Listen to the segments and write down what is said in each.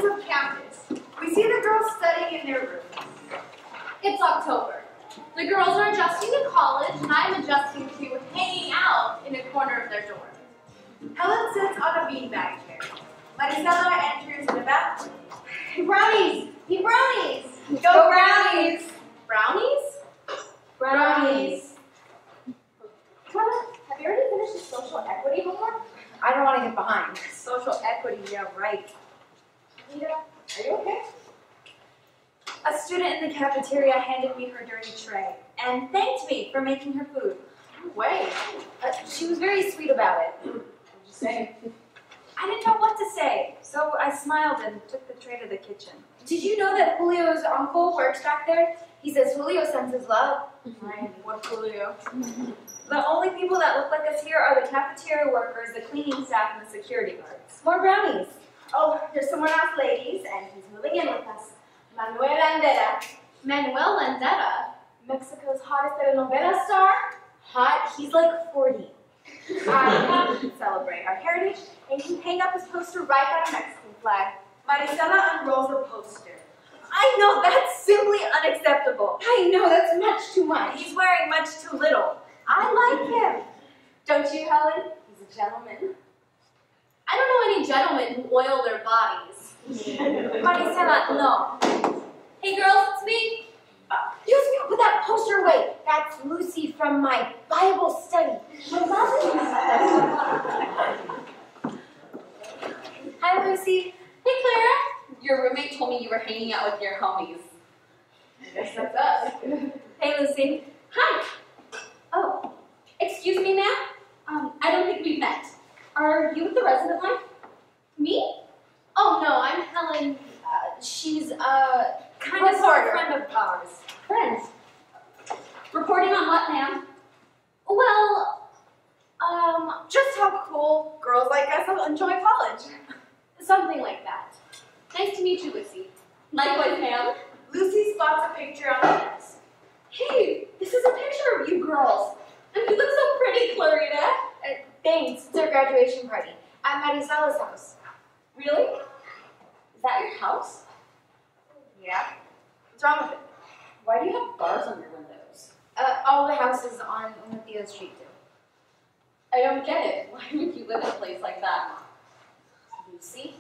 views of campus. We see the girls studying in their rooms. It's October. The girls are adjusting to college, and I'm adjusting to hanging out in a corner of their dorm. Helen sits on a beanbag chair. Maricela enters the bathroom. Brownies! Hey, brownies! Go brownies! Brownies? Brownies. Clara, have you already finished the social equity homework? I don't want to get behind. Social equity, yeah, right. Rita, are you okay? A student in the cafeteria handed me her dirty tray and thanked me for making her food. Wait. She was very sweet about it. What did you say? I didn't know what to say, so I smiled and took the tray to the kitchen. Did you know that Julio's uncle works back there? He says Julio sends his love. Right, what Julio? The only people that look like us here are the cafeteria workers, the cleaning staff, and the security guards. More brownies. Oh, there's someone else, ladies, and he's moving in with us. Manuel Landera. Manuel Landera? Mexico's hottest telenovela star. Hot? He's like 40. I have to celebrate our heritage, and he hang up his poster right by the Mexican flag. Maricela unrolls a poster. I know, that's simply unacceptable. I know, that's much too much. He's wearing much too little. I like him. Don't you, Helen? He's a gentleman. I don't know any gentlemen who oil their bodies. Maricela, no. Hey girls, it's me. You put that poster away. That's Lucy from my Bible study. Hi, Lucy. Hey Clara. Your roommate told me you were hanging out with your homies. I guess that's us. Hey, Lucy. Hi. Oh, excuse me, ma'am. I don't think we've met. Are you with the resident life? Me? Oh no, I'm Helen. She's a kind of Reporter. friend of ours. Friends. Reporting on what, ma'am? Well, Just how cool girls like us enjoy college. something like that. Nice to meet you, Lucy. Likewise, ma'am. Lucy spots a picture on the desk. Hey, this is a picture of you girls. And you look so pretty, Clarita. Thanks. It's our graduation party at Maricela's house. Really? Is that your house? Yeah. What's wrong with it? Why do you have bars on your windows? All the houses on Umatilla Street do. I don't get it. Why would you live in a place like that? Lucy,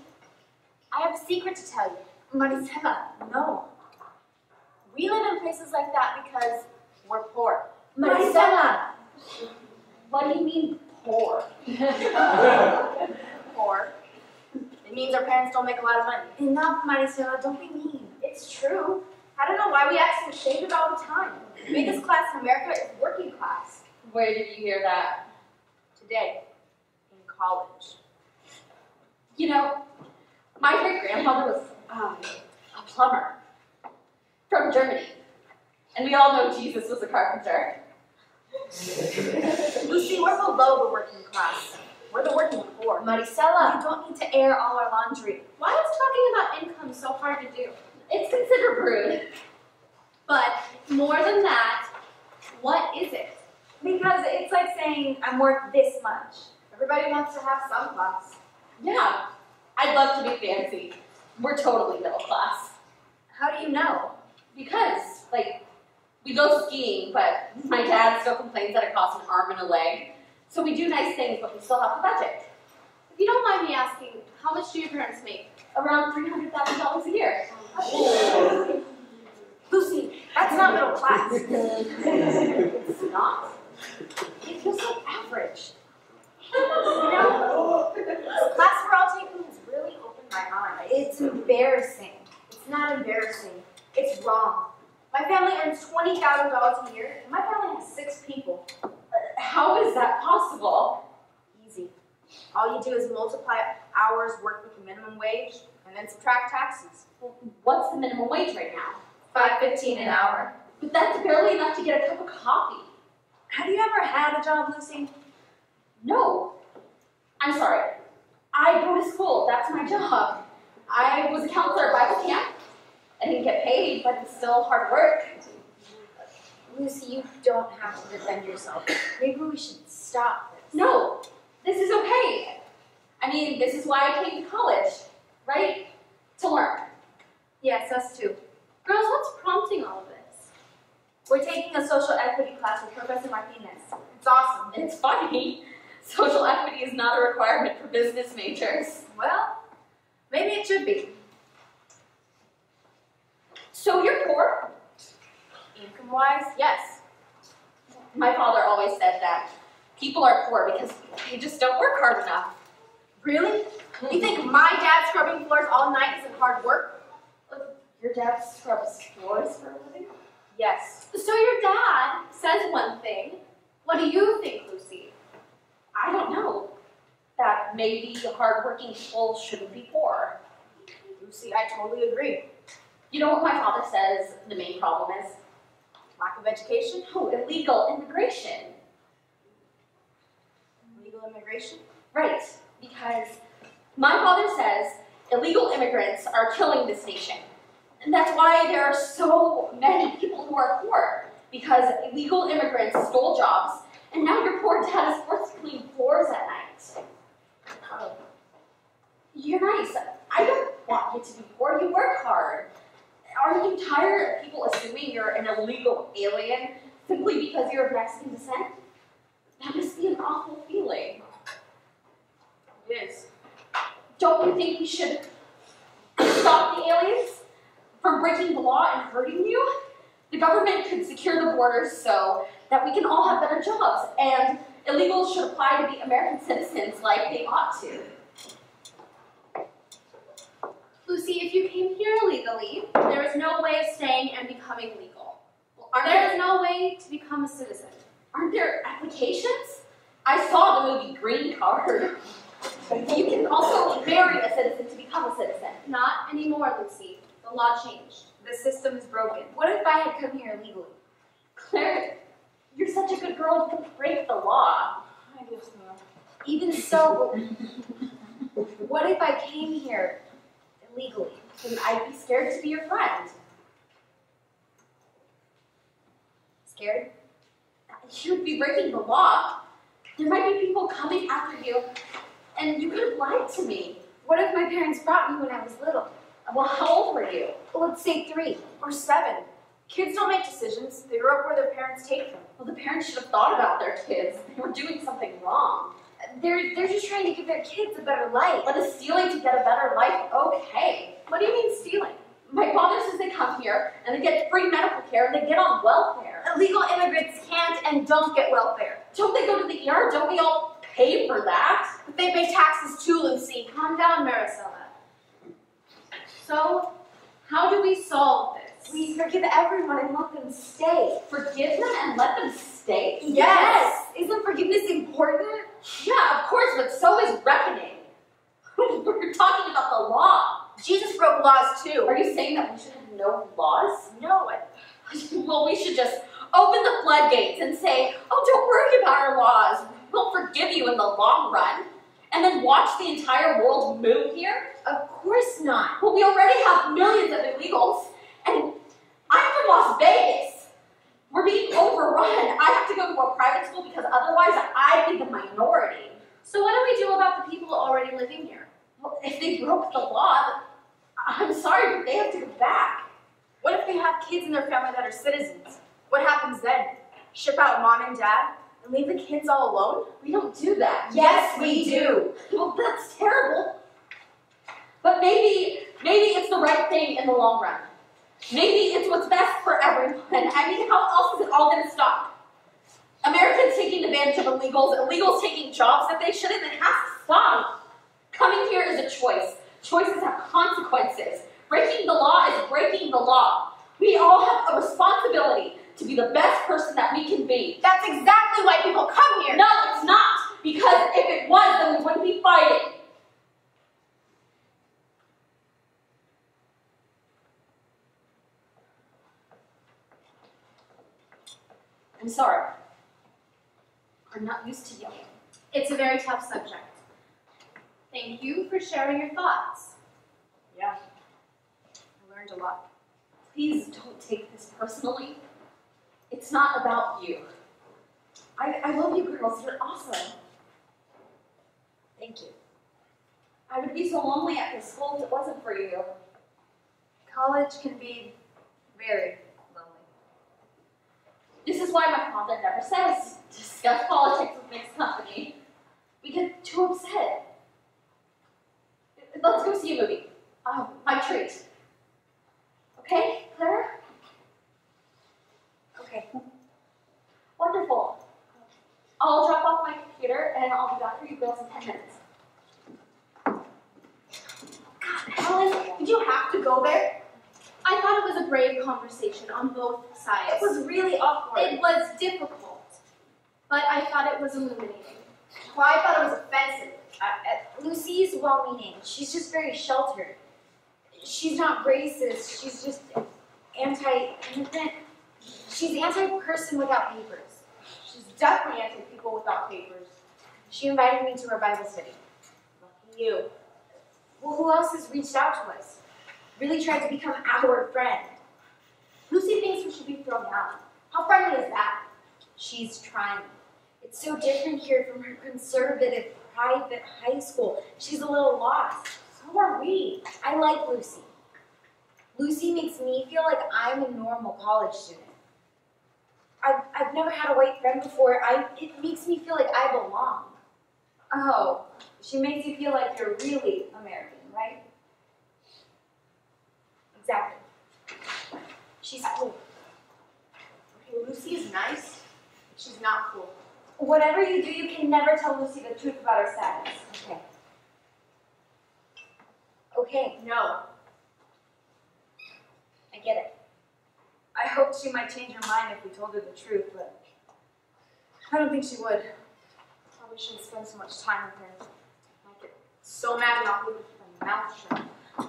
I have a secret to tell you. Maricela, no. We live in places like that because we're poor. Maricela! What do you mean, poor? Poor. It means our parents don't make a lot of money. Enough, Maricela, don't be mean. It's true. I don't know why we act so ashamed of it all the time. The biggest class in America is working class. Where did you hear that? Today, in college. You know, my great-grandfather was a plumber from Germany. And we all know Jesus was a carpenter. Lucy, we're below the working class. We're the working poor. Maricela, you don't need to air all our laundry. Why is talking about income so hard to do? It's considered rude. But more than that, what is it? Because it's like saying, I'm worth this much. Everybody wants to have some class. Yeah, I'd love to be fancy. We're totally middle class. How do you know? Because, like, we go skiing, but my dad still complains that it costs an arm and a leg. So we do nice things, but we still have the budget. If you don't mind me asking, how much do your parents make? Around $300,000 a year. Lucy, that's not middle class. It's not. It feels like average. You know, the class we're all taking has really opened my mind. It's embarrassing. It's not embarrassing. It's wrong. My family earns $20,000 a year, and my family has 6 people. How is that possible? Easy. All you do is multiply hours worked with the minimum wage, and then subtract taxes. Well, what's the minimum wage right now? $5.15 an hour. But that's barely enough to get a cup of coffee. Have you ever had a job, Lucy? No. I'm sorry. I go to school. That's my job. I was a counselor at Bible camp. I didn't get paid, but it's still hard work. Lucy, you don't have to defend yourself. Maybe we should stop this. No, this is okay. I mean, this is why I came to college, right? To learn Yes, us too. Girls, what's prompting all of this? We're taking a social equity class with Professor Martinez. It's awesome. It's funny. Social equity is not a requirement for business majors. Well, maybe it should be. So you're poor? Income-wise, yes. My father always said that people are poor because they just don't work hard enough. Really? You think my dad scrubbing floors all night isn't hard work? Your dad scrubs floors for a living? Yes. So your dad says one thing. What do you think, Lucy? I don't know. That maybe hardworking people shouldn't be poor. Lucy, I totally agree. You know what my father says the main problem is? Lack of education? Oh, illegal immigration. Legal immigration? Right, because my father says illegal immigrants are killing this nation. And that's why there are so many people who are poor, because illegal immigrants stole jobs, and now your poor dad is forced to clean floors at night. Oh. You're nice. I don't want you to be poor. You work hard. Aren't you tired of people assuming you're an illegal alien simply because you're of Mexican descent? That must be an awful feeling. It is. Don't you think we should stop the aliens from breaking the law and hurting you? The government could secure the borders so that we can all have better jobs, and illegals should apply to be American citizens like they ought to. Lucy, if you came here illegally, there is no way of staying and becoming legal. Well, There is no way to become a citizen. Aren't there applications? I saw the movie Green Card. You can also marry a citizen to become a citizen. Not anymore, Lucy. The law changed. The system is broken. What if I had come here illegally? Claire, you're such a good girl, you can break the law. I guess not. Even so, what if I came here illegally? Then I'd be scared to be your friend. Scared? You would be breaking the law. There might be people coming after you, and you could have lied to me. What if my parents brought me when I was little? Well, how old were you? Well, let's say 3 or 7. Kids don't make decisions. They grow up where their parents take them. Well, the parents should have thought about their kids. They were doing something wrong. They're just trying to give their kids a better life. But is stealing to get a better life okay? What do you mean stealing? My father says they come here, and they get free medical care, and they get on welfare. Illegal immigrants can't and don't get welfare. Don't they go to the ER? Don't we all pay for that? But they pay taxes too, Lucy. Calm down, Maricela. So, how do we solve this? We forgive everyone and let them stay. Forgive them and let them stay? Yes! Isn't forgiveness important? Yeah, of course, but so is reckoning. We're talking about the law. Jesus broke laws too. Are you saying that we should have no laws? No. Well, we should just open the floodgates and say, oh, don't worry about our laws. We'll forgive you in the long run. And then watch the entire world move here? Of course not. Well, we already have millions of illegals. And I'm from Las Vegas. We're being overrun. I have to go to a private school because otherwise I'd be the minority. So what do we do about the people already living here? Well, if they broke the law, I'm sorry, but they have to go back. What if they have kids in their family that are citizens? What happens then? Ship out mom and dad and leave the kids all alone? We don't do that. Yes, we do. Well, that's terrible. But maybe it's the right thing in the long run. Maybe it's what's best for everyone. I mean, how else is it all going to stop? Americans taking advantage of illegals, illegals taking jobs that they shouldn't, it has to stop. Coming here is a choice. Choices have consequences. Breaking the law is breaking the law. We all have a responsibility to be the best person that we can be. That's exactly why people come here. No, it's not. Because if it was, then we wouldn't be fighting. I'm sorry. I'm not used to yelling. It's a very tough subject. Thank you for sharing your thoughts. Yeah. I learned a lot. Please don't take this personally. It's not about you. I love you girls. You're awesome. Thank you. I would be so lonely at this school if it wasn't for you. College can be very lonely. This is why my father never says discuss politics with mixed company. We get too upset. Let's go see a movie. My treat. Okay, Claire? Okay. Wonderful. I'll drop off my computer and I'll be back for you girls in 10 minutes. God, Helen, did you have to go there? I thought it was a brave conversation on both sides. It was really awkward. It was difficult, but I thought it was illuminating. Well, I thought it was offensive. Lucy's well-meaning. She's just very sheltered. She's not racist. She's just anti-immigrant. She's anti-person without papers. She's definitely anti-people without papers. She invited me to her Bible study. Lucky you. Well, who else has reached out to us? Really tried to become our friend. Lucy thinks we should be thrown out. How friendly is that? She's trying. It's so different here from her conservative, private high school. She's a little lost. So are we. I like Lucy. Lucy makes me feel like I'm a normal college student. I've never had a white friend before. It makes me feel like I belong. Oh, she makes you feel like you're really American, right? Exactly. She's cool. Okay, Lucy is nice, but she's not cool. Whatever you do, you can never tell Lucy the truth about her status. Okay. Okay, No. I get it. I hoped she might change her mind if we told her the truth, but I don't think she would. Probably shouldn't spend so much time with her. I get so mad and not be able to keep my mouth shut.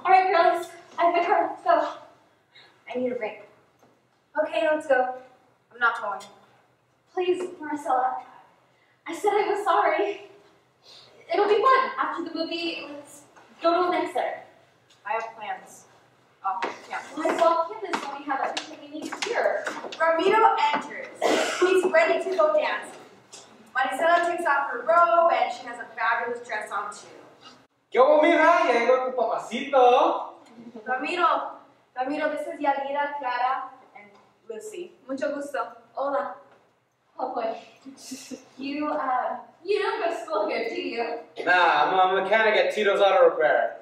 All right, girls. I've been hurt. Let's go. I need a break. Okay, let's go. I'm not going. Please, Maricela. I said I was sorry. It'll be fun. After the movie, let's go to a mix there. I have plans. Off campus. Might as well campus when we have everything we need here. Ramiro enters. He's ready to go dancing. Maricela takes off her robe and she has a fabulous dress on too. ¿Qué hubo, mija? Ya llegó tu papacito. Ramiro, this is Yadira, Clara, and Lucy. Mucho gusto. Hola. Oh boy. You don't go to school here, do you? Nah, I'm a mechanic at Tito's Auto Repair.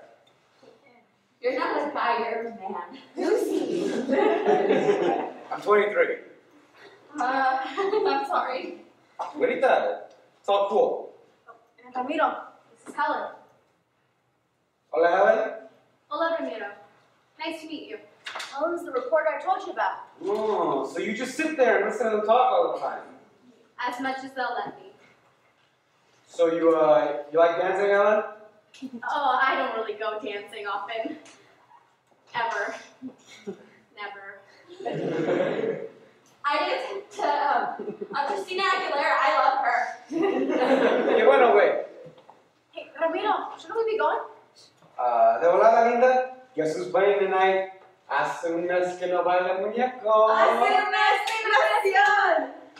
You're not a guy, you're a man. Lucy. I'm 23. I'm sorry. Güerita, it's all cool. And Ramiro, this is Helen. Hola, Helen. Hola, Ramiro. Nice to meet you. Helen's the reporter I told you about. Oh, so you just sit there and listen to them talk all the time. As much as they'll let me. So you like dancing, Helen? Oh, I don't really go dancing often. Ever. Never. I did to Christina Aguilera. I love her. Okay, bueno, wait. Hey, Ramiro, shouldn't we be going? De volada, linda. Guess who's playing tonight? Hace un mes que no baila el muñeco.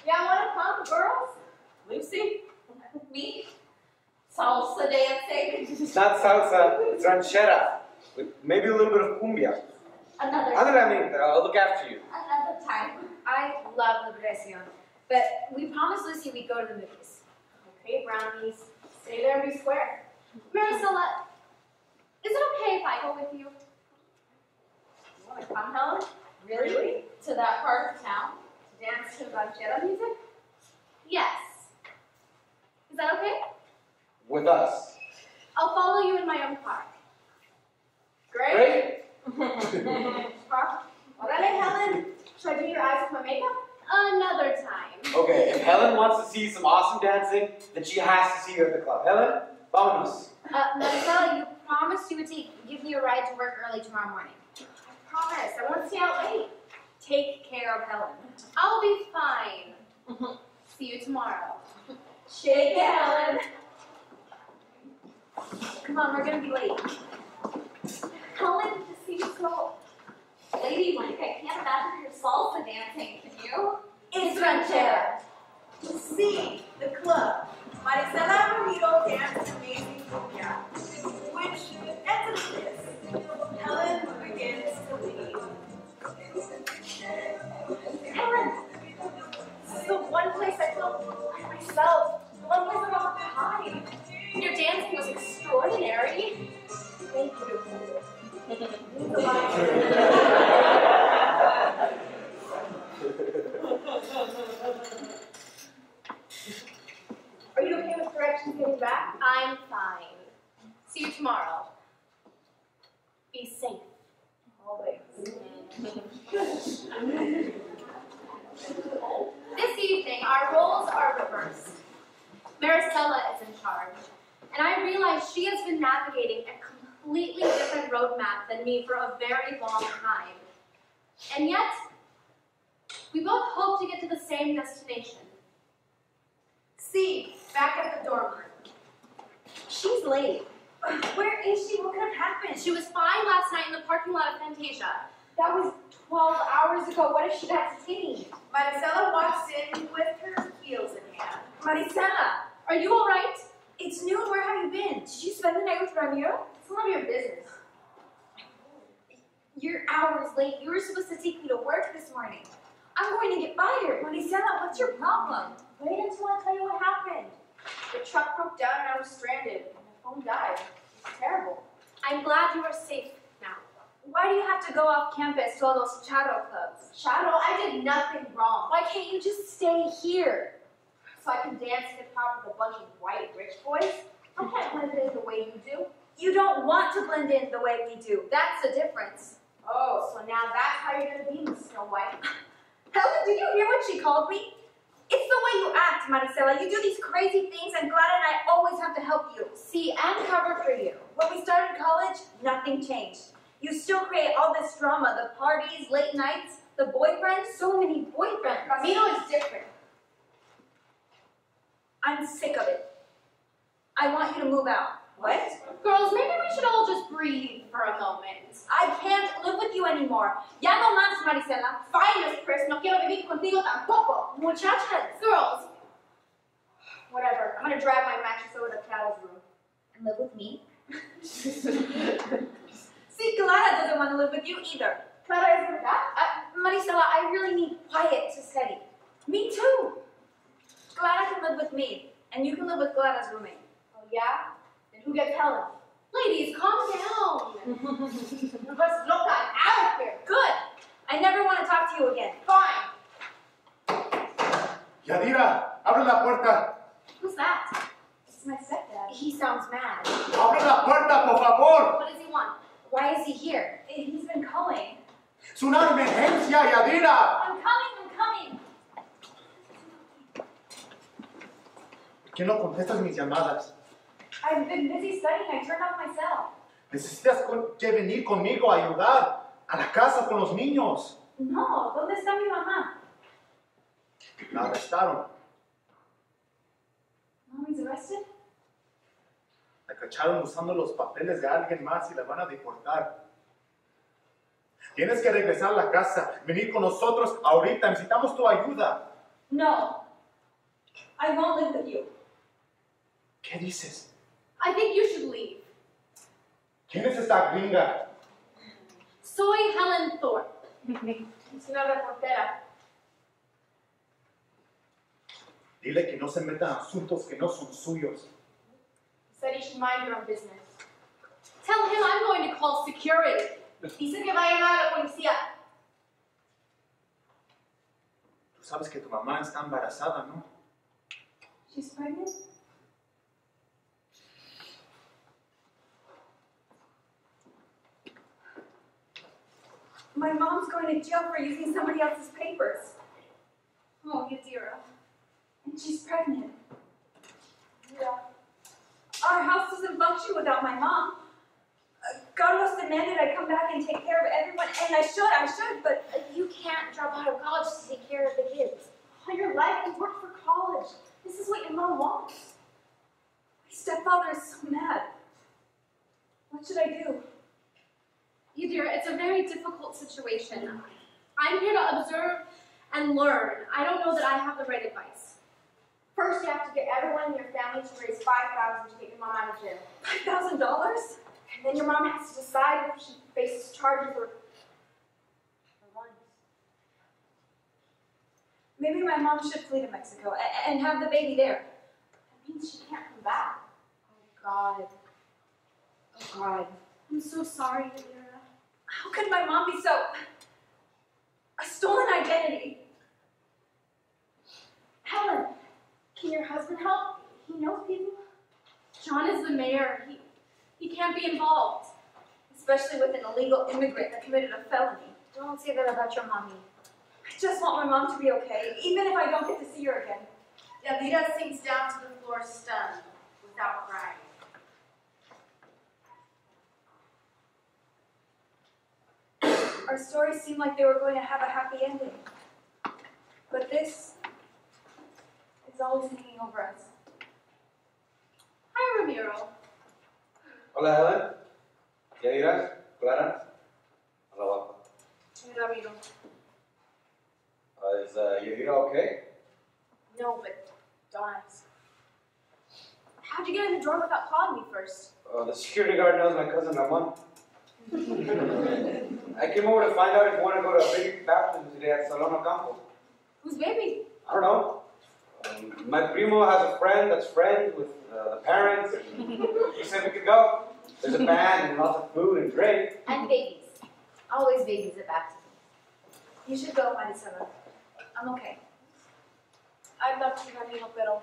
Yeah, wanna come, girls? Lucy? Me? Salsa dancing? It's not salsa, it's ranchera. With maybe a little bit of cumbia. Another I'll look after you. Another time. I love Liberacion, but we promised Lucy we'd go to the movies. Okay, brownies. Stay there and be square. Maricela, is it okay if I go with you? You wanna come, Helen? Really? To that part of town? To dance to ranchera music? Yes. Is that okay? With us. I'll follow you in my own car. Great. Órale, Helen. Should I do your eyes with my makeup? Another time. Okay, if Helen wants to see some awesome dancing, then she has to see you at the club. Helen, vámonos. Maricela, you promised you would give me a ride to work early tomorrow morning. I promise. I won't stay out late. Take care of Helen. I'll be fine. See you tomorrow. Shake it, Helen. Come on, we're gonna be late. Helen, to see you so ladylike. I can't imagine your salsa dancing, can you? It's ranchera. To see the club. Maricela and Ramiro dance amazing cumbia, which ends in this. Helen begins to lead. Are you okay with directions getting back? I'm fine. See you tomorrow. Be safe. Always. This evening, our roles are reversed. Maricela is in charge, and I realize she has been navigating a completely different roadmap than me for a very long time. And yet, we both hope to get to the same destination. See, back at the dorm room. She's late. Where is she? What could have happened? She was fine last night in the parking lot of Fantasia. That was 12 hours ago. What if she got detained? Maricela walks in with her heels in hand. Maricela, Are you all right? it's noon. Where have you been? Did you spend the night with Ramiro? It's none of your business. You're hours late. You were supposed to take me to work this morning. I'm going to get fired. Maricela, what's your problem? Wait until I tell you what happened. The truck broke down and I was stranded. My phone died. It's terrible. I'm glad you are safe now. Why do you have to go off campus to all those charro clubs? Shadow, I did nothing wrong. Why can't you just stay here? So I can dance hip hop with a bunch of white rich boys? I can't blend it in the way you do. You don't want to blend in the way we do. That's the difference. Oh, so now that's how you're gonna be, Miss Snow White. Helen, did you hear what she called me? It's the way you act, Maricela. You do these crazy things, and Glad and I always have to help you. See, I'm covered for you. When we started college, nothing changed. You still create all this drama, the parties, late nights, the boyfriends, So many boyfriends. Ramiro is different. I'm sick of it. I want you to move out. What? Girls, maybe we should all just breathe for a moment. I can't live with you anymore. Ya no más, Maricela. Fine, Miss Chris, no quiero vivir contigo tampoco. Muchachas. Girls, Whatever, I'm gonna drag my mattress over to Carol's room. And live with me? See, Clara doesn't want to live with you either. Clara is verdad? Maricela, I really need quiet to study. Me too. Clara can live with me, and you can live with Clara's roommate. Oh yeah? Then who gets Helen? ladies, calm down. You're just loca, out of here. Good. I never want to talk to you again. Fine. Yadira, abre la puerta. Who's that? It's my stepdad. He sounds mad. Abre la puerta, por favor. What does he want? Why is he here? He's been calling. Es una emergencia, Yadira. I'm coming. ¿Por qué no contestas mis llamadas? I've been busy studying. I turned off my cell. Necesitas que venir conmigo a ayudar a la casa con los niños. No, ¿dónde está mi mamá? La arrestaron. Mommy's arrested? La cacharon usando los papeles de alguien más y la van a deportar. Tienes que regresar a la casa, venir con nosotros ahorita. Necesitamos tu ayuda. No. I won't live with you. ¿Qué dices? I think you should leave. ¿Quién es esta gringa? Soy Helen Thorpe. Es una reportera. Dile que no se metan en asuntos que no son suyos. Said you should mind your own business. Tell him I'm going to call security. Dice que va a llamar a la policía. Tú sabes que tu mamá está embarazada, ¿no? She's pregnant? My mom's going to jail for using somebody else's papers. Oh, Yadira. And she's pregnant. Yeah. Our house doesn't function without my mom. Carlos demanded I come back and take care of everyone, and I should, but You can't drop out of college to take care of the kids. All your life you worked for college. This is what your mom wants. my stepfather is so mad. What should I do? Yadira, it's a very difficult situation. I'm here to observe and learn. I don't know that I have the right advice. First, you have to get everyone in your family to raise $5,000 to get your mom out of jail. $5,000? And then your mom has to decide if she faces charges or runs. Maybe my mom should flee to Mexico and have the baby there. That means she can't come back. Oh, God. Oh, God. I'm so sorry, Yadira. How could my mom mayor. He can't be involved. Especially with an illegal immigrant that committed a felony. Don't say that about your mommy. I just want my mom to be okay, even if I don't get to see her again. Yadira sinks down to the floor stunned, without crying. Our stories seemed like they were going to have a happy ending. But this is always hanging over us. Hi, Ramiro. Hola, Helen. Yadira, Clara. Hola, Hey, Ramiro. Is Yadira okay? No, but don't ask. How'd you get in the door without calling me first? The security guard knows my cousin Ramon. I came over to find out if you want to go to a baby baptism today at Salón Ocampo. Whose baby? I don't know. My primo has a friend that's friends with the parents. He said we could go. There's a band and lots of food and drink. And babies. Always babies at baptism. You should go, Marisela. I'm okay. I'd love to, Ramiro, pero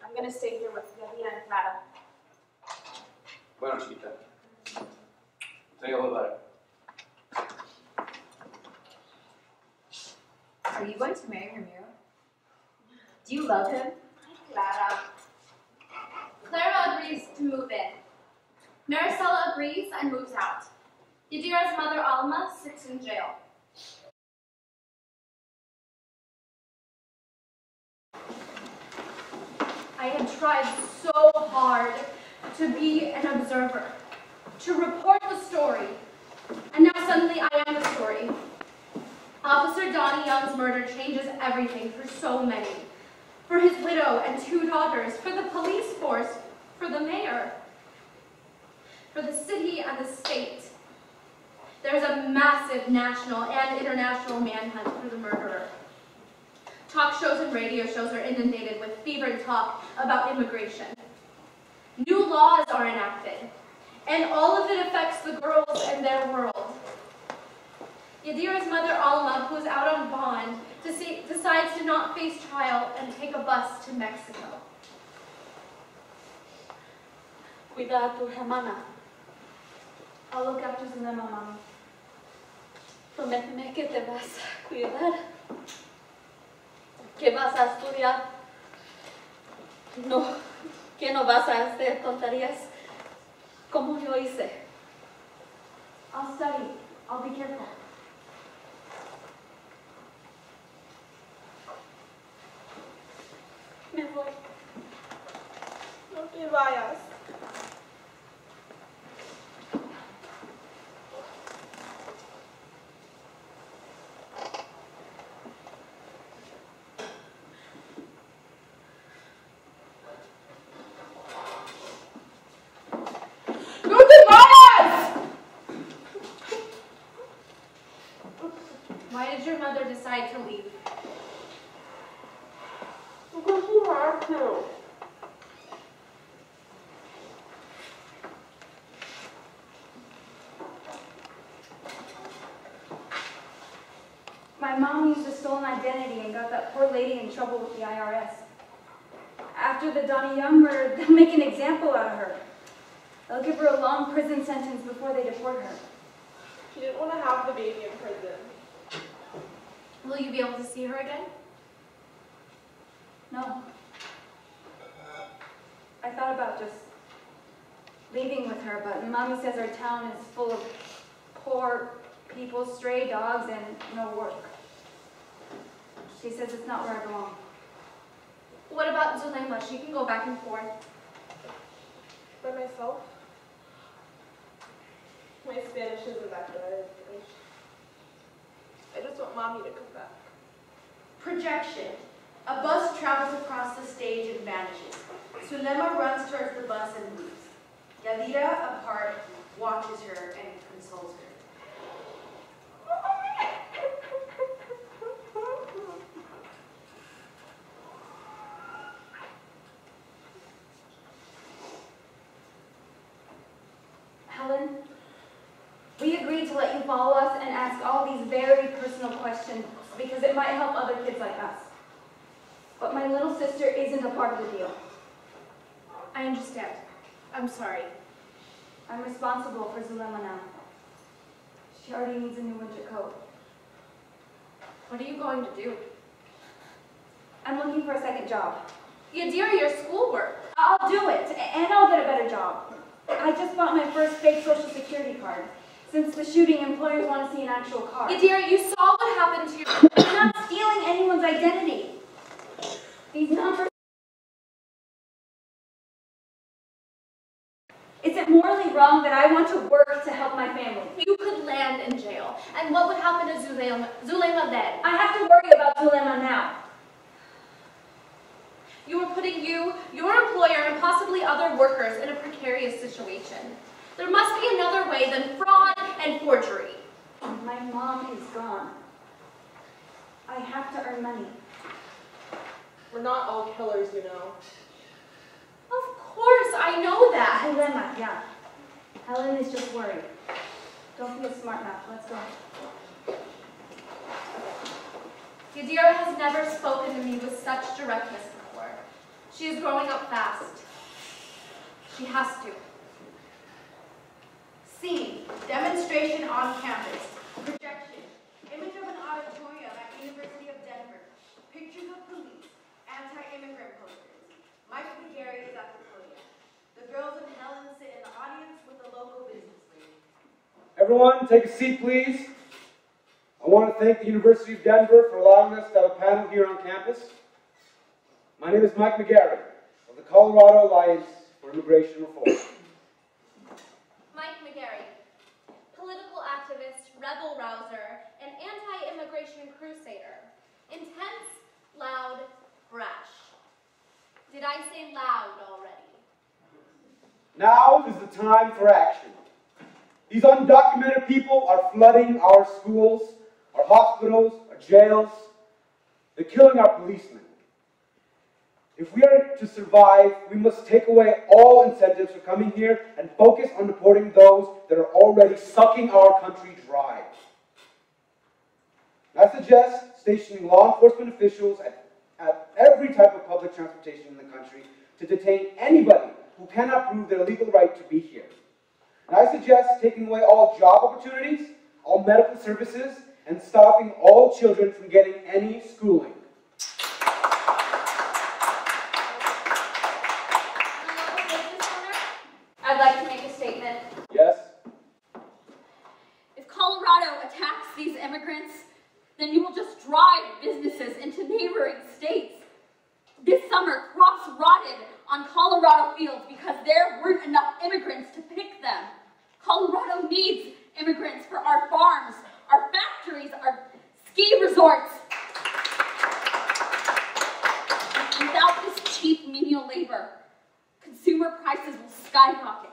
I'm gonna stay here with Yadira and Clara. Bueno, chiquita. Tell you all about it. Are you going to marry Ramiro? Do you love him? Clara. Clara agrees to move in. Maricela agrees and moves out. Yadira's mother, Alma, sits in jail. I have tried so hard to be an observer, to report the story, and now suddenly I am the story. Officer Donnie Young's murder changes everything for so many. For his widow and 2 daughters, for the police force, for the mayor, for the city and the state. There's a massive national and international manhunt for the murderer. Talk shows and radio shows are inundated with fevered talk about immigration. New laws are enacted, and all of it affects the girls and their world. Yadira's mother, Alma, who is out on bond, decides to not face trial and take a bus to Mexico. Cuida a tu hermana. I'll look after Zulema, Mommy. Prométeme que te vas a cuidar, que vas a estudiar. No, que no vas a hacer tonterías como yo hice. I'll study. I'll be careful. Me voy. No te vayas. Why did your mother decide to leave? Because she had to. My mom used a stolen identity and got that poor lady in trouble with the IRS. After the Donnie Young murder, they'll make an example out of her. They'll give her a long prison sentence before they deport her. She didn't want to have the baby in prison. Will you be able to see her again? No. I thought about just leaving with her, but Mommy says our town is full of poor people, stray dogs, and no work. She says it's not where I belong. What about Zulema? She can go back and forth. By myself? My Spanish isn't that good. I just want Mommy to come back. Projection. A bus travels across the stage and vanishes. Zulema runs towards the bus and leaves. Yadira, apart, watches her and consoles her. Helen, we agreed to let you follow us and ask all these very personal questions because it might help other kids like us. But my little sister isn't a part of the deal. I understand. I'm sorry. I'm responsible for Zulema now. She already needs a new winter coat. What are you going to do? I'm looking for a second job. Yadira, your schoolwork. I'll do it, and I'll get a better job. I just bought my first fake Social Security card. Since the shooting, employers want to see an actual card. Yadira, you saw what happened to your... I'm not stealing anyone's identity. These numbers... Is it morally wrong that I want to work to help my family? You could land in jail. And what would happen to Zulema then? I have to worry about Zulema now. You are putting you, your employer, and possibly other workers in a precarious situation. There must be another way than fraud and forgery. My mom is gone. I have to earn money. We're not all killers, you know. Of course, I know that. Zulema, yeah. Helen is just worried. Don't be a smart mouth. Let's go. Yadira has never spoken to me with such directness before. She is growing up fast. She has to. Scene, demonstration on campus. Projection, image of an auditorium at University of Denver. Pictures of police, anti-immigrant posters. Mike McGarry is at the podium. The girls and Helen sit in the audience with the local business lady. Everyone, take a seat, please. I want to thank the University of Denver for allowing us to have a panel here on campus. My name is Mike McGarry of the Colorado Alliance for Immigration Reform. Mike McGarry, political activist, rebel rouser, and anti-immigration crusader. Intense, loud, brash. Did I say loud already? Now is the time for action. These undocumented people are flooding our schools, our hospitals, our jails. They're killing our policemen. If we are to survive, we must take away all incentives for coming here and focus on deporting those that are already sucking our country dry. I suggest stationing law enforcement officials at every type of public transportation in the country to detain anybody who cannot prove their legal right to be here. And I suggest taking away all job opportunities, all medical services, and stopping all children from getting any schooling. I'd like to make a statement. Yes? If Colorado attacks these immigrants, then you will just drive businesses into neighboring states. This summer, crops rotted on Colorado fields because there weren't enough immigrants to pick them. Colorado needs immigrants for our farms, our factories, our ski resorts. Without this cheap menial labor, consumer prices will skyrocket.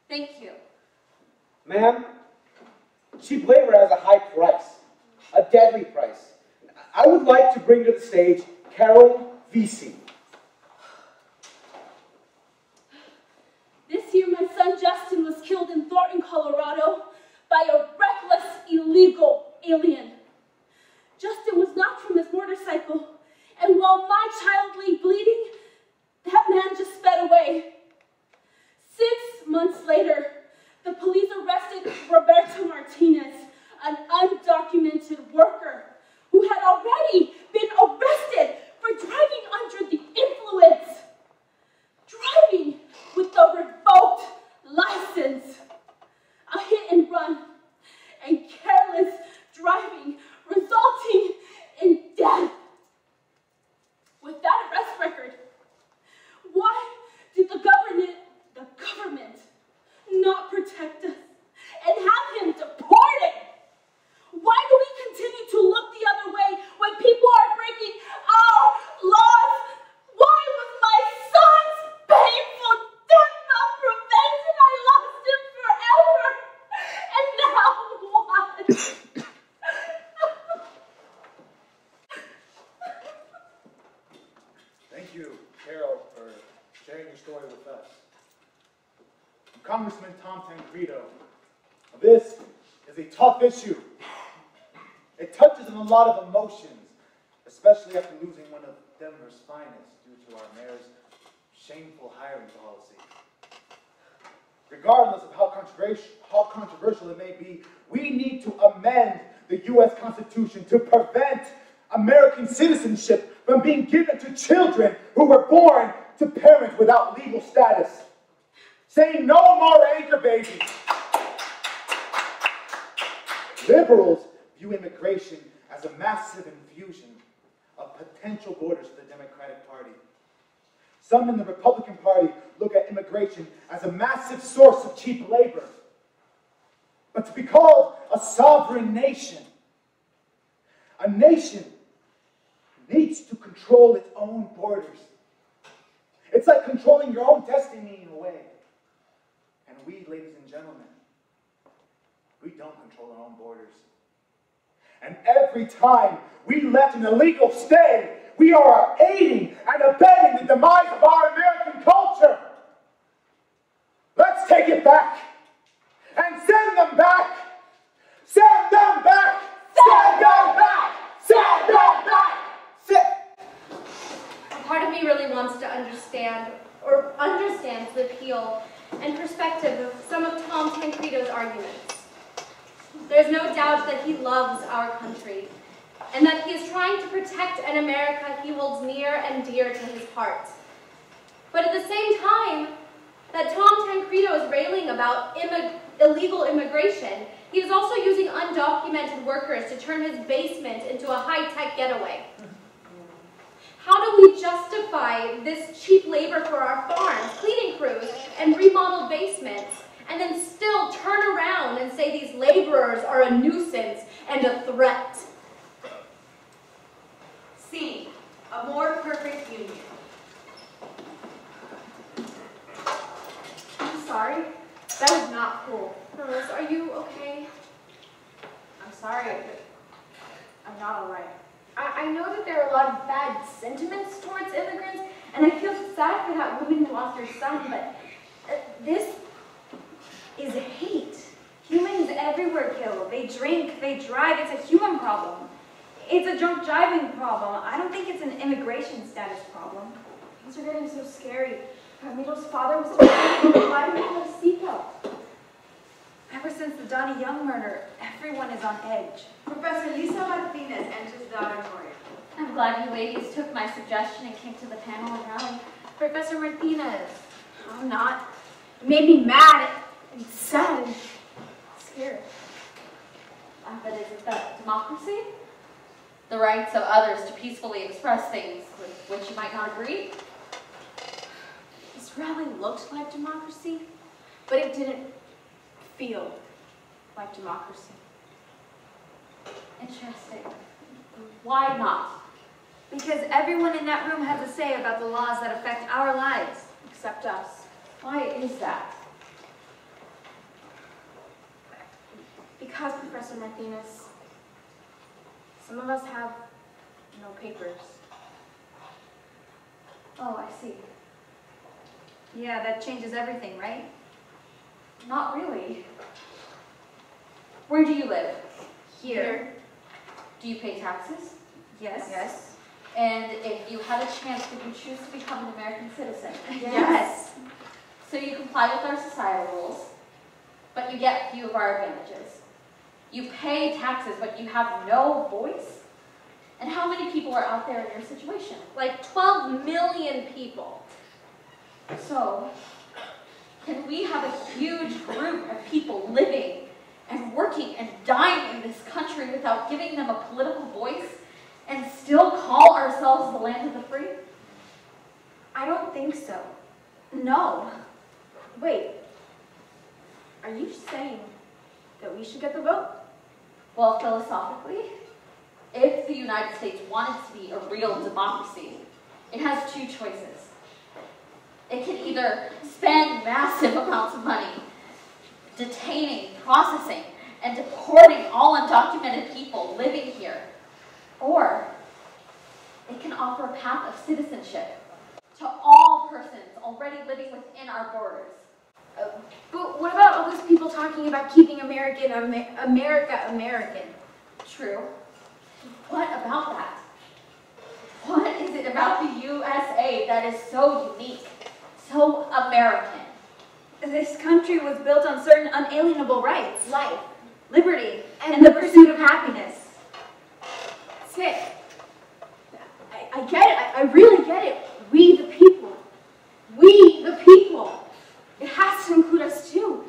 Thank you. Ma'am, cheap labor has a high price, a deadly price. I would like to bring to the stage Karen Zacarías. This year, my son Justin was killed in Thornton, Colorado, by a reckless, illegal alien. Justin was knocked from his motorcycle, and while my child lay bleeding, that man just sped away. 6 months later, the police arrested Roberto Martinez, an undocumented worker who had already been arrested for driving under the influence. Driving with a revoked license. A hit and run and careless driving resulting in death. With that arrest record, why did the government not protect us and have him deported? Why do we continue to look the other way when people are breaking our laws? Why was my son's painful death not prevented? I lost him forever. And now what? Thank you, Carol, for sharing your story with us. Congressman Tom Tangrito, this is a tough issue. It touches on a lot of emotions, especially after losing one of Denver's finest due to our mayor's shameful hiring policy. regardless of how controversial it may be, we need to amend the U.S. Constitution to prevent American citizenship from being given to children who were born to parents without legal status. Saying no more anchor babies. Liberals view immigration as a massive infusion of potential voters for the Democratic Party. Some in the Republican Party look at immigration as a massive source of cheap labor. But to be called a sovereign nation, a nation needs to control its own borders. It's like controlling your own destiny in a way. And we, ladies and gentlemen, we don't control our own borders. And every time we let an illegal stay, we are aiding and abetting the demise of our American culture. Let's take it back and send them back. Send them back. Send them back. Send them back. A part of me really wants to understand, or understands the appeal and perspective of some of Tom Tancredo's arguments. There's no doubt that he loves our country, and that he is trying to protect an America he holds near and dear to his heart. But at the same time that Tom Tancredo is railing about illegal immigration, he is also using undocumented workers to turn his basement into a high-tech getaway. How do we justify this cheap labor for our farms, cleaning crews, and remodeled basements, and then still turn around and say these laborers are a nuisance and a threat? C, a more perfect union. I'm sorry. That was not cool. Rose, are you okay? I'm sorry, but I'm not all right. I know that there are a lot of bad sentiments towards immigrants, and I feel sad for that woman who lost her son, but this is hate. Humans everywhere kill. They drink, they drive. It's a human problem. It's a drunk driving problem. I don't think it's an immigration status problem. Things are getting so scary. Ramiro's father was told why do we have a seatbelt? Ever since the Donnie Young murder, everyone is on edge. Professor Lisa Martinez enters the auditorium. I'm glad you ladies took my suggestion and came to the panel and rally. Professor Martinez. I'm not. It made me mad and sad and scared. But isn't that democracy? The rights of others to peacefully express things with which you might not agree? This rally looked like democracy, but it didn't feel like democracy. Interesting. Why not? Because everyone in that room has a say about the laws that affect our lives, except us. Why is that? Because, Professor Martinez, some of us have no papers. Oh, I see. Yeah, that changes everything, right? Not really. Where do you live? Here. Do you pay taxes? Yes. Yes. And if you had a chance, would you choose to become an American citizen? Yes. So you comply with our societal rules, but you get few of our advantages. You pay taxes, but you have no voice? And how many people are out there in your situation? Like 12 million people. So, can we have a huge group of people living and working and dying in this country without giving them a political voice and still call ourselves the land of the free? I don't think so. No. Wait. Are you saying that we should get the vote? Well, philosophically, if the United States wanted to be a real democracy, it has two choices. It can either spend massive amounts of money detaining, processing, and deporting all undocumented people living here, or it can offer a path of citizenship to all persons already living within our borders. But what about all those people talking about keeping America American? True. What about that? What is it about the USA that is so unique, so American? This country was built on certain unalienable rights. Life. Liberty. And the pursuit of happiness. Sick. I get it. I really get it. We the people. We the people. It has to include us too.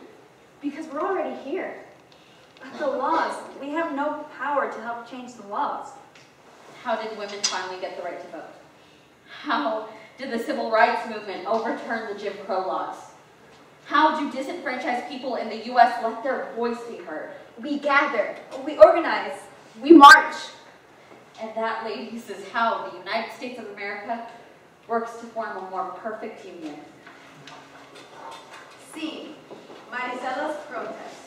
Because we're already here. But the laws, we have no power to help change the laws. How did women finally get the right to vote? How did the civil rights movement overturn the Jim Crow laws? How do disenfranchised people in the U.S. let their voice be heard? We gather, we organize, we march. And that, ladies, is how the United States of America works to form a more perfect union. C. Maricela's protest.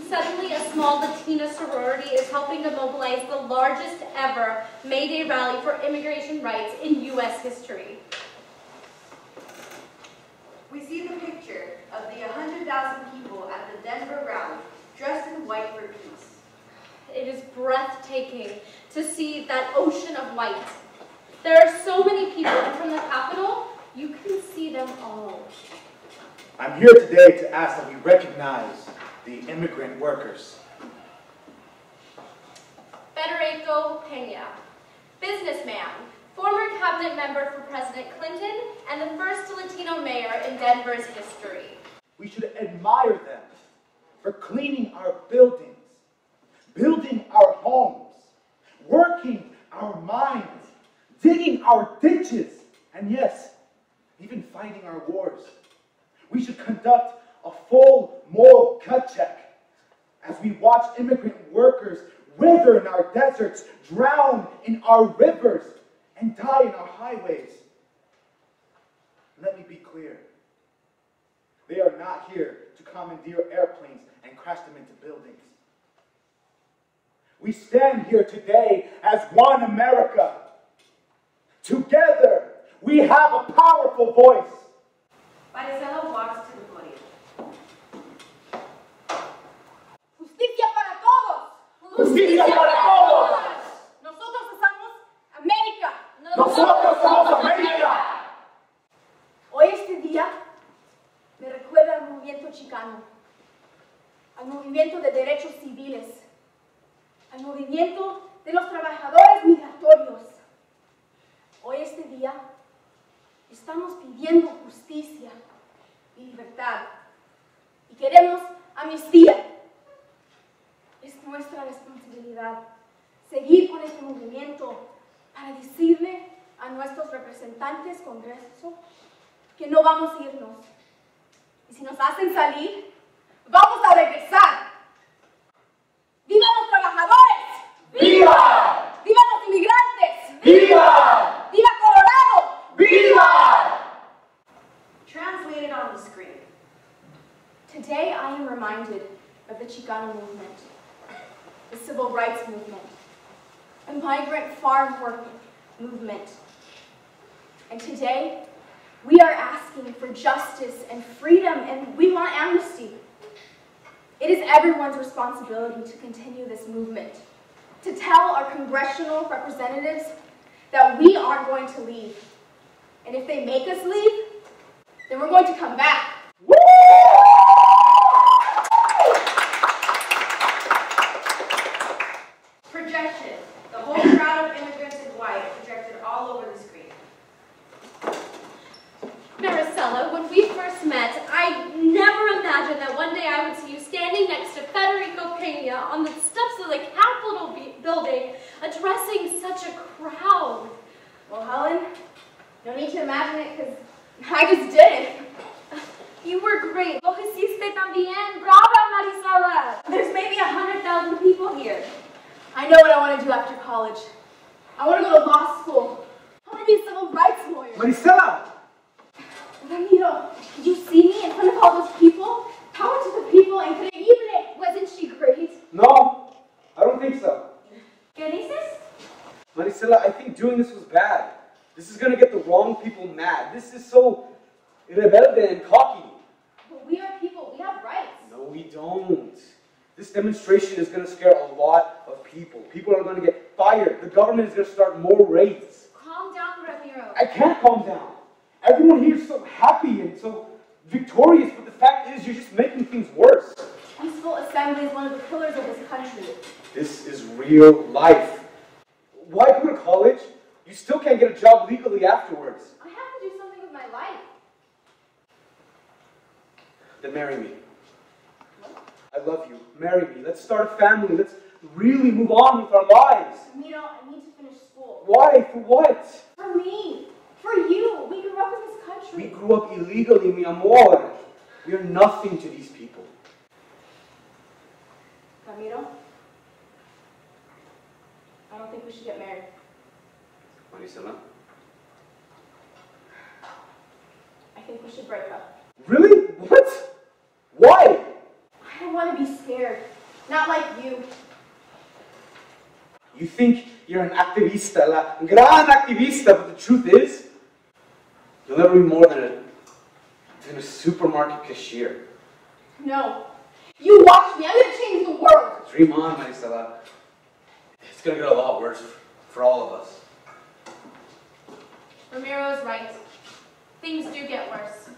Suddenly, a small Latina sorority is helping to mobilize the largest ever May Day rally for immigration rights in U.S. history. We see the picture of the 100,000 people at the Denver rally, dressed in white for peace. It is breathtaking to see that ocean of white. There are so many people, and from the Capitol, you can see them all. I'm here today to ask that we recognize the immigrant workers. Federico Peña, businessman, former cabinet member for President Clinton, and the first Latino mayor in Denver's history. We should admire them for cleaning our buildings, building our homes, working our mines, digging our ditches, and yes, even fighting our wars. We should conduct a full moral gut check as we watch immigrant workers wither in our deserts, drown in our rivers, and die in our highways. Let me be clear. They are not here to commandeer airplanes and crash them into buildings. We stand here today as one America. Together, we have a powerful voice. Maricela walks to the podium. Justicia para todos. Justicia para todos. Nosotros somos América. Nosotros somos América. Hoy este día me recuerda al movimiento chicano, al movimiento de derechos civiles, al movimiento de los trabajadores migratorios. Hoy este día estamos pidiendo justicia y libertad y queremos amnistía. Es nuestra responsabilidad seguir con este movimiento para decirle a nuestros representantes Congreso que no vamos a irnos. Y si nos hacen salir, vamos a regresar. ¡Viva los trabajadores! ¡Viva! ¡Viva los inmigrantes! ¡Viva! ¡Viva Colorado! ¡Viva! Translated on the screen. Today I am reminded of the Chicano movement, the civil rights movement, the migrant farm work movement. And today, we are asking for justice and freedom, and we want amnesty. It is everyone's responsibility to continue this movement, to tell our congressional representatives that we aren't going to leave. And if they make us leave, then we're going to come back. Projection. The whole crowd of immigrants in white projected all over the screen. Maricela, when we first met, I never imagined that one day I would see you standing next to Federico Peña on the steps of the Capitol building, addressing such a crowd. Well, Helen, no need to imagine it, because I just did it. You were great. Lo hiciste también. Brava, Maricela. There's maybe 100,000 people here. I know what I want to do after college. I want to go to law school. I want to be a civil rights lawyer. Maricela! Ramiro, did you see me in front of all those people? Power to the people, increíble. Wasn't she great? No, I don't think so. ¿Qué dices? Maricela, I think doing this was bad. This is going to get the wrong people mad. This is so rebelde and cocky. But we are people. We have rights. No, we don't. This demonstration is going to scare a lot of people. People are going to get fired. The government is going to start more raids. Calm down, Ramiro. I can't calm down. Everyone here is so happy and so victorious with the fact is, you're just making things worse. Peaceful assembly is one of the pillars of this country. This is real life. Why go to college? You still can't get a job legally afterwards. I have to do something with my life. Then marry me. I love you. Marry me. Let's start a family. Let's really move on with our lives. Miro, I need to finish school. Why? For what? For me. For you. We grew up in this country. We grew up illegally, mi amor. We are nothing to these people. Ramiro, I don't think we should get married. Marisela? I think we should break up. Really? What? Why? I don't want to be scared. Not like you. You think you're an activista, la gran activista, but the truth is, you'll never be more than a supermarket cashier. No. You watch me. I'm going to change the world. Dream on, Marisela. It's going to get a lot worse for all of us. Ramiro's right. Things do get worse.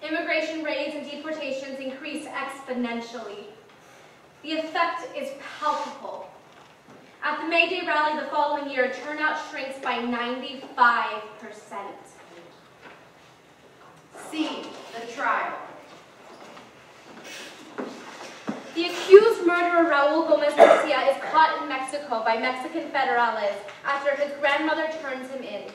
Immigration raids and deportations increase exponentially. The effect is palpable. At the May Day rally the following year, turnout shrinks by 95%. C, the trial. The accused murderer Raul Gomez Garcia is caught in Mexico by Mexican federales after his grandmother turns him in.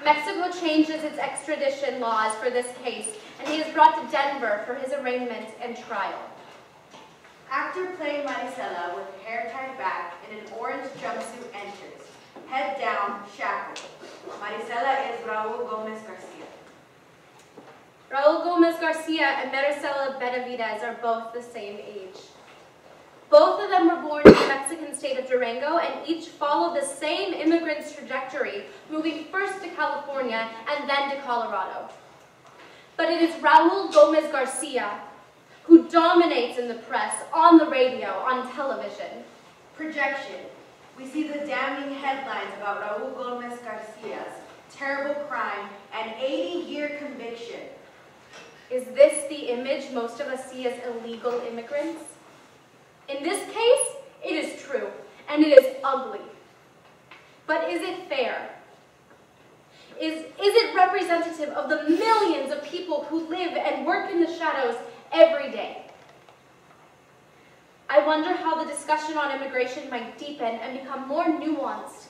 Mexico changes its extradition laws for this case, and he is brought to Denver for his arraignment and trial. Actor playing Marisela with hair tied back in an orange jumpsuit enters. Head down, shackled. Marisela is Raul Gomez Garcia. Raul Gomez Garcia and Marisela Benavidez are both the same age. Both of them were born in the Mexican state of Durango and each followed the same immigrant's trajectory, moving first to California and then to Colorado. But it is Raul Gomez Garcia who dominates in the press, on the radio, on television. Projection. We see the damning headlines about Raul Gomez Garcia's terrible crime and 80-year conviction. Is this the image most of us see as illegal immigrants? In this case, it is true, and it is ugly. But is it fair? Is it representative of the millions of people who live and work in the shadows every day? I wonder how the discussion on immigration might deepen and become more nuanced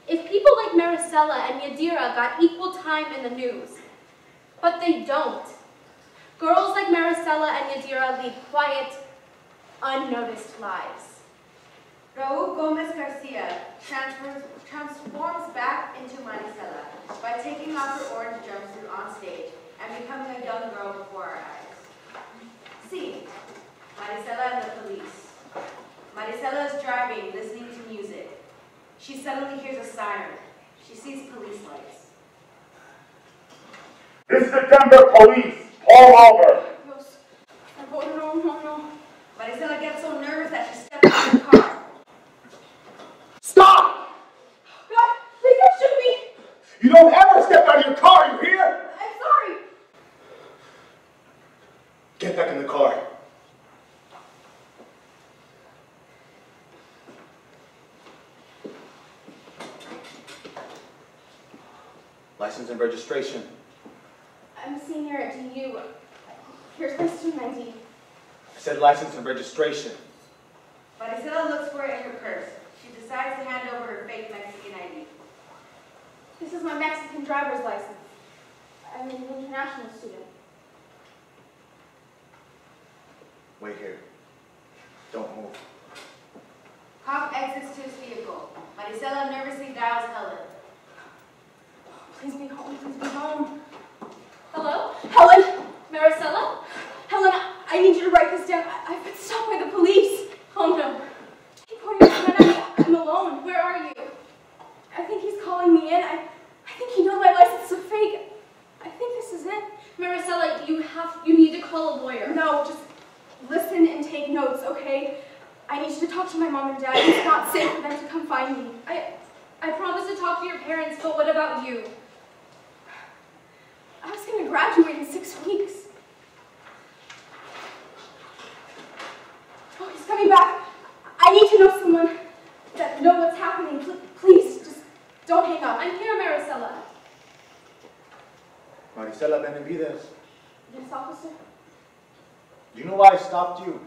if people like Marisela and Yadira got equal time in the news. But they don't. Girls like Marisela and Yadira lead quiet, unnoticed lives. Raul Gomez Garcia transforms back into Marisela by taking off her orange jumpsuit on stage and becoming a young girl before our eyes. C. Marisela and the police. Marisela is driving, listening to music. She suddenly hears a siren. She sees police lights. This is the Denver police. All over. No. Marisela gets so nervous that she steps out of the car. Stop! God, please don't shoot me. You don't ever step out of your car, you hear? I'm sorry. Get back in the car. License and registration. I'm a senior at DU. Here's my student ID. I said license and registration. Marisela looks for it in her purse. She decides to hand over her fake Mexican ID. This is my Mexican driver's license. I'm an international student. Wait here. Don't move. Cop exits to his vehicle. Marisela nervously dials Helen. Please be home. Please be home. Hello? Helen! Marisela? Helen, I need you to write this down. I've been stopped by the police. Oh no. Keep pointing his gun at me. I'm alone. Where are you? I think he's calling me in. I think he knows my license is a fake. I think this is it. Marisela, you need to call a lawyer. No, just listen and take notes, okay? I need you to talk to my mom and dad. It's not safe for them to come find me. I promised to talk to your parents, but what about you? I was going to graduate in 6 weeks. coming back. I need to know someone that knows what's happening. Please, just don't hang up. I'm here, Maricela. Maricela Benavides, Yes, officer? do you know why I stopped you?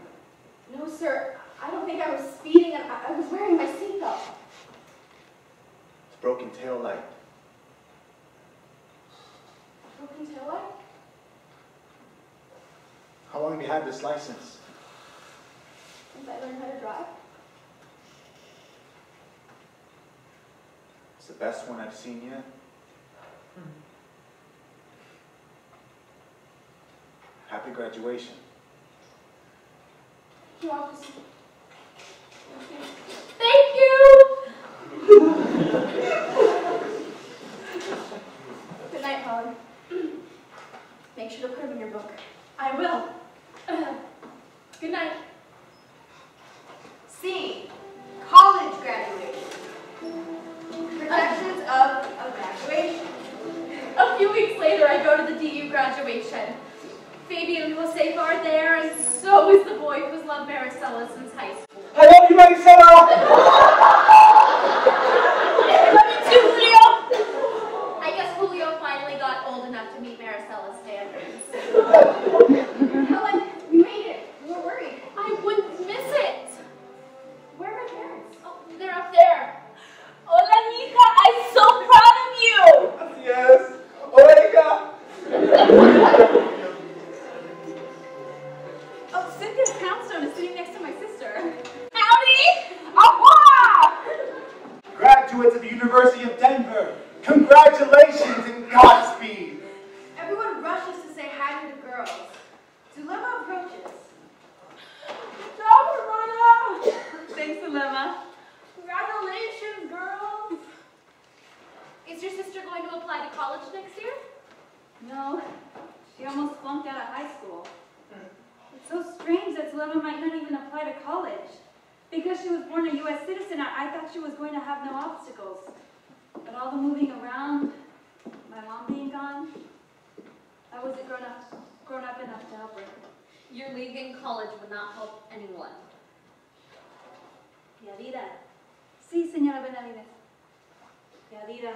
No, sir. I don't think I was speeding. I was wearing my seatbelt. It's broken tail light. Broken tail light? How long have you had this license? Since I learned how to drive? It's the best one I've seen yet. Happy graduation. Thank you, officer. Thank you! Good night, Helen. Make sure to put him in your book. I will. Good night. C. College graduation. Projections of a graduation. A few weeks later, I go to the DU graduation. Phoebe and Jose are there, and so is the boy who's loved Maricela since high school. I love you, Maricela! I love you too, Julio! I guess Julio finally got old enough to meet Maricela's standards. Helen, we made it. We were worried. I wouldn't miss it. Where are my parents? Oh, they're up there. Hola, mija. I'm so proud of you. Yes. Oiga. Oh, Cynthia Poundstone is sitting next to my sister. Howdy! Graduates of the University of Denver, congratulations and Godspeed. Everyone rushes to say hi to the girls. Zulema approaches. Good job, Ramona. Thanks, Zulema. Congratulations, girls. Is your sister going to apply to college next year? No, she almost flunked out of high school. It's so strange that Zulema might not even apply to college. Because she was born a U.S. citizen, I thought she was going to have no obstacles. But all the moving around, my mom being gone, I wasn't grown up enough to help her. Your leaving college would not help anyone. Yadira. Sí, señora Benavides. Yadira,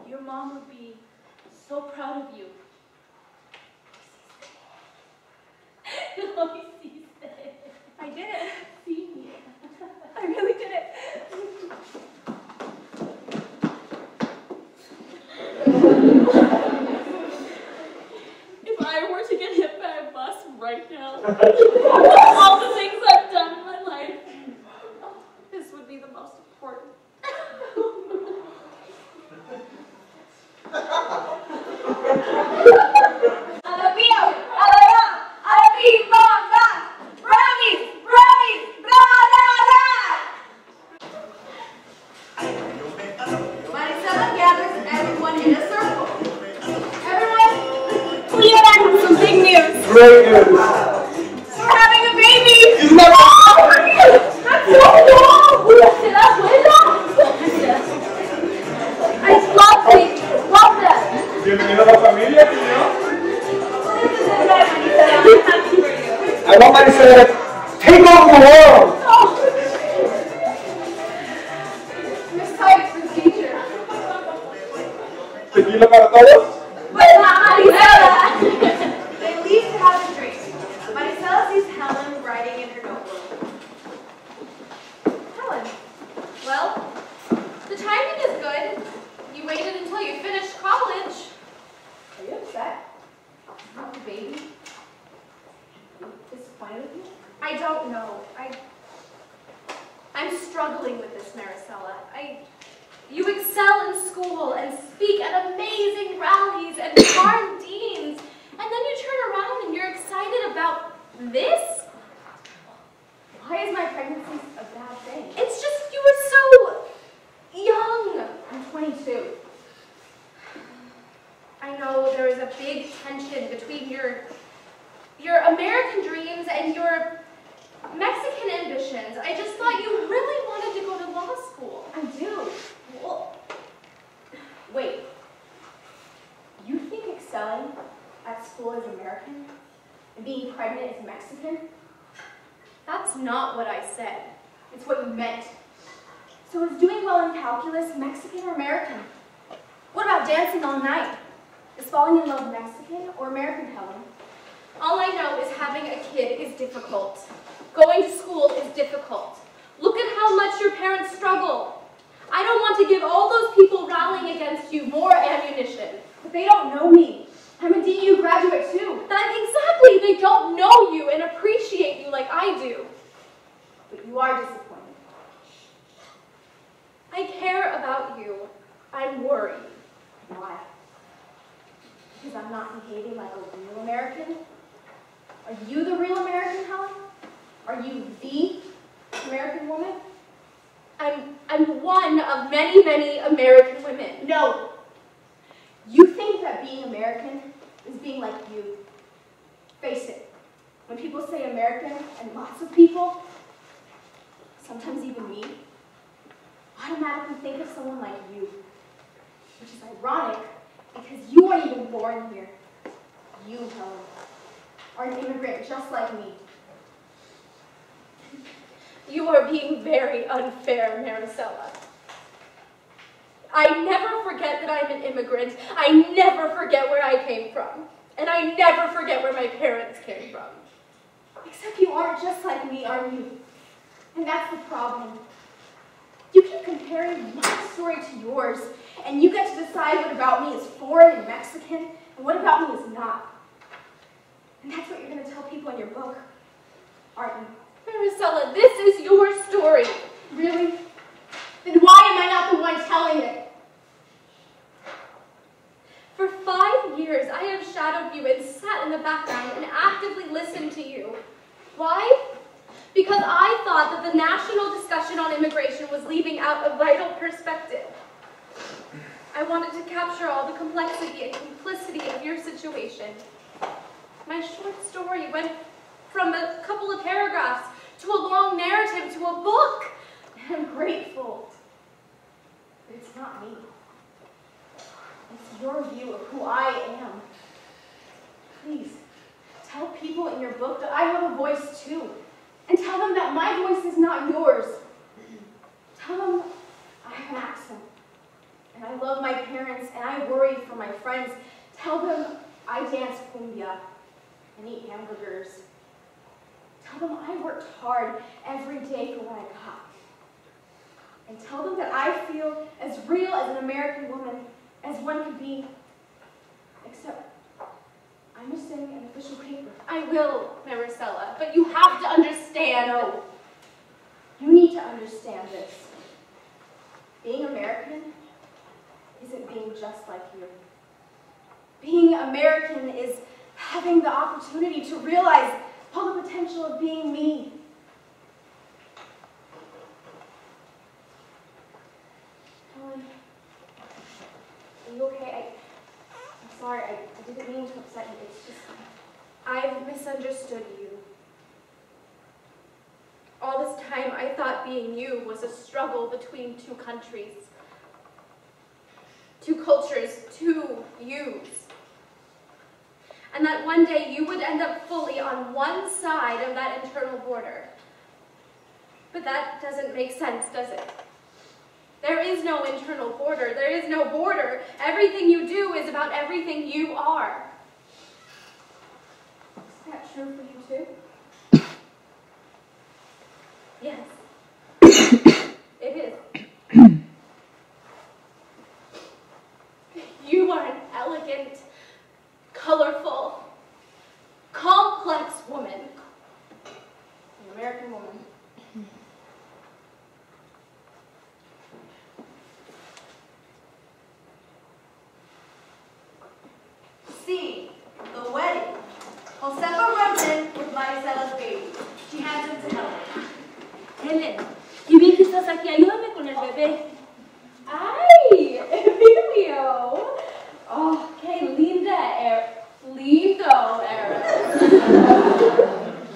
your mom would be so proud of you. I did it. See? I really did it. If I were to get hit by a bus right now, all the things I've done in my life, this would be the most important. Maricela gathers everyone in a circle. Everyone, Julio and I have some big news. Great news. We're having a baby. Isn't that That's so cool. Julio, ¿será abuela? I love it. Love that. Bienvenido a la familia, niño. I'm happy for you. I want Maricela to take over the world. Miss Type's the teacher. Tequila para todos. But not Maricela. they leave to have a drink. Maricela sees Helen writing in her notebook. Helen, well, the timing is good. You waited until you finished college. Are you upset? Not the baby. Disappointed with you? I don't know. I'm struggling with this, Maricela. You excel in school and speak at amazing rallies and darn deans, and then you turn around and you're excited about this? Why is my pregnancy a bad thing? It's just you were so young. I'm 22. I know there is a big tension between your American dreams and your Mexican ambitions. I just thought you really wanted to go to law school. I do. Well, wait. You think excelling at school is American and being pregnant is Mexican? That's not what I said. It's what you meant. So is doing well in calculus Mexican or American? What about dancing all night? Is falling in love Mexican or American, Helen? All I know is having a kid is difficult. Going to school is difficult. Look at how much your parents struggle. I don't want to give all those people rallying against you more ammunition. But they don't know me. I'm a DU graduate too. Exactly. They don't know you and appreciate you like I do. But you are disappointed. I care about you. I'm worried. Why? Because I'm not behaving like a real American? Are you the real American, Helen? Are you the American woman? I'm one of many, many American women. No. You think that being American is being like you. Face it. When people say American, and lots of people, sometimes even me, automatically think of someone like you. Which is ironic, because you weren't even born here. You, Helen, are an immigrant just like me. You are being very unfair, Maricela. I never forget that I'm an immigrant. I never forget where I came from. And I never forget where my parents came from. Except you aren't just like me, are you? And that's the problem. You keep comparing my story to yours, and you get to decide what about me is foreign and Mexican, and what about me is not. And that's what you're going to tell people in your book, aren't you? Maricela, this is your story. Really? Then why am I not the one telling it? For 5 years, I have shadowed you and sat in the background and actively listened to you. Why? Because I thought that the national discussion on immigration was leaving out a vital perspective. I wanted to capture all the complexity and complicity of your situation. My short story went from a couple of paragraphs to a long narrative to a book. And I'm grateful. But it's not me. It's your view of who I am. Please, tell people in your book that I have a voice too. And tell them that my voice is not yours. Tell them I have an accent. And I love my parents and I worry for my friends. Tell them I dance cumbia and eat hamburgers. Tell them I worked hard every day for what I got. And tell them that I feel as real as an American woman as one could be. Except I'm missing an official paper. I will, Maricela, but you have to understand. No. You need to understand this. Being American isn't being just like you. Being American is having the opportunity to realize all the potential of being me. Helen, are you okay? I'm sorry, I didn't mean to upset you. It's just, I've misunderstood you. All this time, I thought being you was a struggle between two countries, two cultures, two yous. And that one day you would end up fully on one side of that internal border. But that doesn't make sense, does it? There is no internal border. There is no border. Everything you do is about everything you are. Is that true for you too? Yes. It is. You are an elegant, colorful, complex woman. An American woman. C. The wedding. Josefa runs in with Maricela's baby. She hands him to Helen. Helen, qué bien que estás aquí. Ayúdame con el bebé. ¡Ay! ¡Emilio! Oh, qué lindo eres.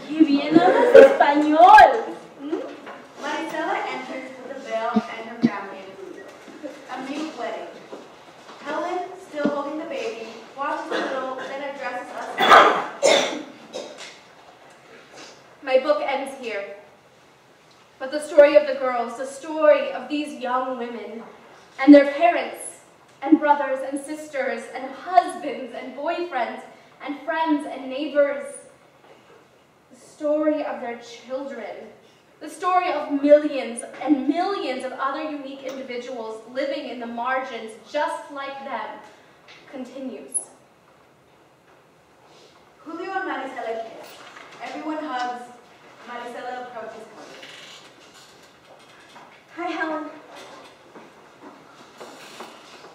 Qué bien hablas español. Maricela enters with a veil and her family in blue. A mute wedding. Helen, still holding the baby, watches a little, then addresses us. My book ends here. but the story of the girls, the story of these young women and their parents and brothers and sisters and husbands and boyfriends and friends and neighbors, the story of their children, the story of millions and millions of other unique individuals living in the margins just like them, continues. Julio and Marisela kiss. Everyone hugs. Marisela approaches Julio. Hi, Helen.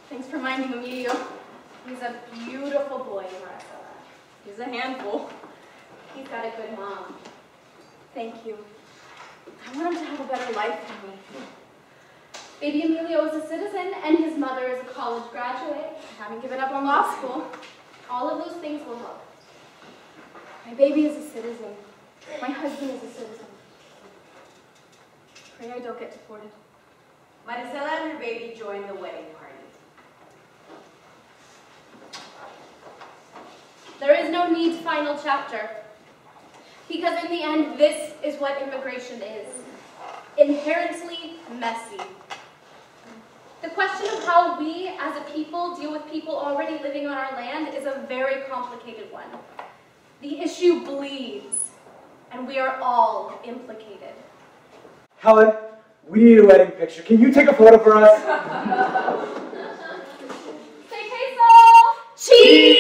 Thanks for minding Emilio. He's a beautiful boy, Marcela. He's a handful. He's got a good mom. Thank you. I want him to have a better life than me. Baby Emilio is a citizen, and his mother is a college graduate. I haven't given up on law school. All of those things will help. My baby is a citizen. My husband is a citizen. Pray I don't get deported. Marisela and her baby join the wedding party. There is no neat final chapter, because in the end, this is what immigration is. Inherently messy. The question of how we as a people deal with people already living on our land is a very complicated one. The issue bleeds, and we are all implicated. Helen, we need a wedding picture. Can you take a photo for us? Say queso! Cheese!